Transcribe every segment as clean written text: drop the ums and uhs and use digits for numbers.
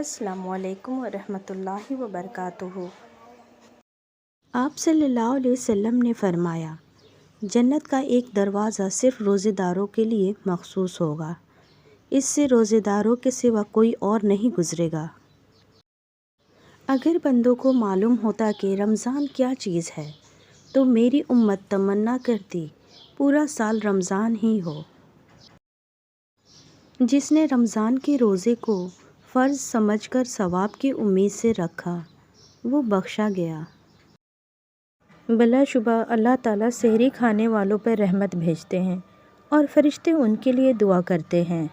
السلام علیکم ورحمۃ اللہ وبرکاتہ۔ آپ صلی اللہ علیہ وسلم نے فرمایا، جنت کا ایک دروازہ صرف روزے داروں کے لیے مخصوص ہوگا، اس سے روزے داروں کے سوا کوئی اور نہیں گزرے گا۔ اگر بندوں کو معلوم ہوتا کہ رمضان کیا چیز ہے تو میری امت تمنا کرتی پورا سال رمضان ہی ہو۔ جس نے رمضان کے روزے کو فرض سمجھ کر ثواب کی امید سے رکھا وہ بخشا گیا۔ بلا شبہ اللہ تعالیٰ سحری کھانے والوں پر رحمت بھیجتے ہیں اور فرشتے ان کے لیے دعا کرتے ہیں۔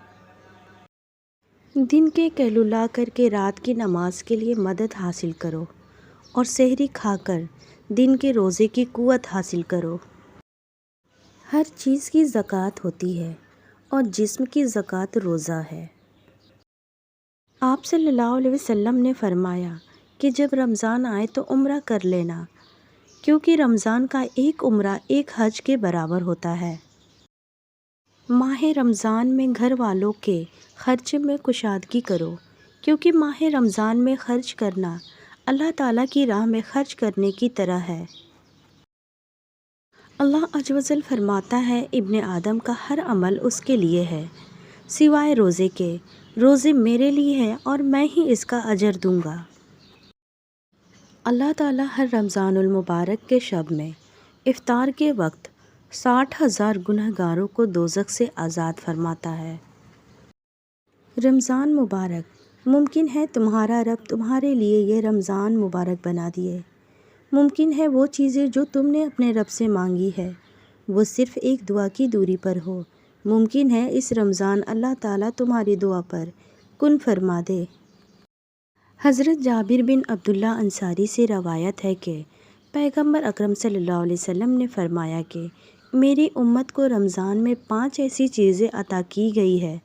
دن کے قیلولہ کر کے رات کی نماز کے لیے مدد حاصل کرو اور سحری کھا کر دن کے روزے کی قوت حاصل کرو۔ ہر چیز کی زکوٰۃ ہوتی ہے اور جسم کی زکوٰۃ روزہ ہے۔ آپ صلی اللہ علیہ وسلم نے فرمایا کہ جب رمضان آئے تو عمرہ کر لینا، کیونکہ رمضان کا ایک عمرہ ایک حج کے برابر ہوتا ہے۔ ماہ رمضان میں گھر والوں کے خرچے میں کشادگی کرو، کیونکہ ماہ رمضان میں خرچ کرنا اللہ تعالیٰ کی راہ میں خرچ کرنے کی طرح ہے۔ اللہ عز و جل فرماتا ہے، ابن آدم کا ہر عمل اس کے لیے ہے سوائے روزے کے، روزے میرے لیے ہے اور میں ہی اس کا اجر دوں گا۔ اللہ تعالیٰ ہر رمضان المبارک کے شب میں افطار کے وقت 60,000 گنہگاروں کو دوزخ سے آزاد فرماتا ہے۔ رمضان مبارک، ممکن ہے تمہارا رب تمہارے لیے یہ رمضان مبارک بنا دیے۔ ممکن ہے وہ چیزیں جو تم نے اپنے رب سے مانگی ہے وہ صرف ایک دعا کی دوری پر ہو۔ ممکن ہے اس رمضان اللہ تعالیٰ تمہاری دعا پر کن فرما دے۔ حضرت جابر بن عبداللہ انصاری سے روایت ہے کہ پیغمبر اکرم صلی اللہ علیہ وسلم نے فرمایا کہ میری امت کو رمضان میں 5 ایسی چیزیں عطا کی گئی ہے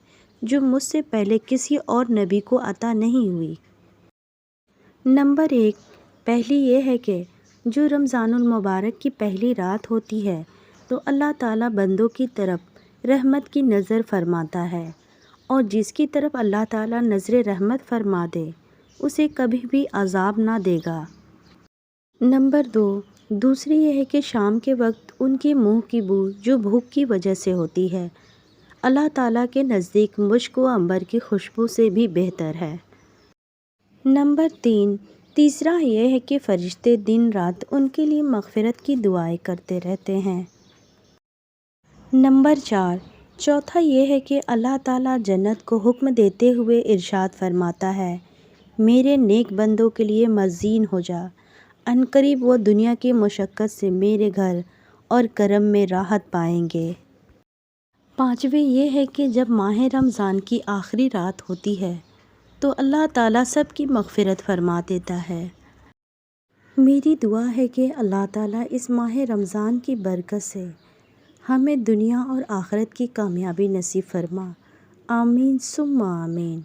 جو مجھ سے پہلے کسی اور نبی کو عطا نہیں ہوئی۔ نمبر 1، پہلی یہ ہے کہ جو رمضان المبارک کی پہلی رات ہوتی ہے تو اللہ تعالیٰ بندوں کی طرف رحمت کی نظر فرماتا ہے، اور جس کی طرف اللہ تعالیٰ نظر رحمت فرما دے اسے کبھی بھی عذاب نہ دے گا۔ نمبر 2، دوسری یہ ہے کہ شام کے وقت ان کے منہ کی بو جو بھوک کی وجہ سے ہوتی ہے اللہ تعالیٰ کے نزدیک مشک و عنبر کی خوشبو سے بھی بہتر ہے۔ نمبر 3، تیسرا یہ ہے کہ فرشتے دن رات ان کے لیے مغفرت کی دعائیں کرتے رہتے ہیں۔ نمبر 4، چوتھا یہ ہے کہ اللہ تعالیٰ جنت کو حکم دیتے ہوئے ارشاد فرماتا ہے، میرے نیک بندوں کے لیے مزین ہو جا، عنقریب وہ دنیا کی مشقت سے میرے گھر اور کرم میں راحت پائیں گے۔ پانچویں یہ ہے کہ جب ماہ رمضان کی آخری رات ہوتی ہے تو اللہ تعالیٰ سب کی مغفرت فرما دیتا ہے۔ میری دعا ہے کہ اللہ تعالیٰ اس ماہ رمضان کی برکت سے ہمیں دنیا اور آخرت کی کامیابی نصیب فرما، آمین ثم آمین۔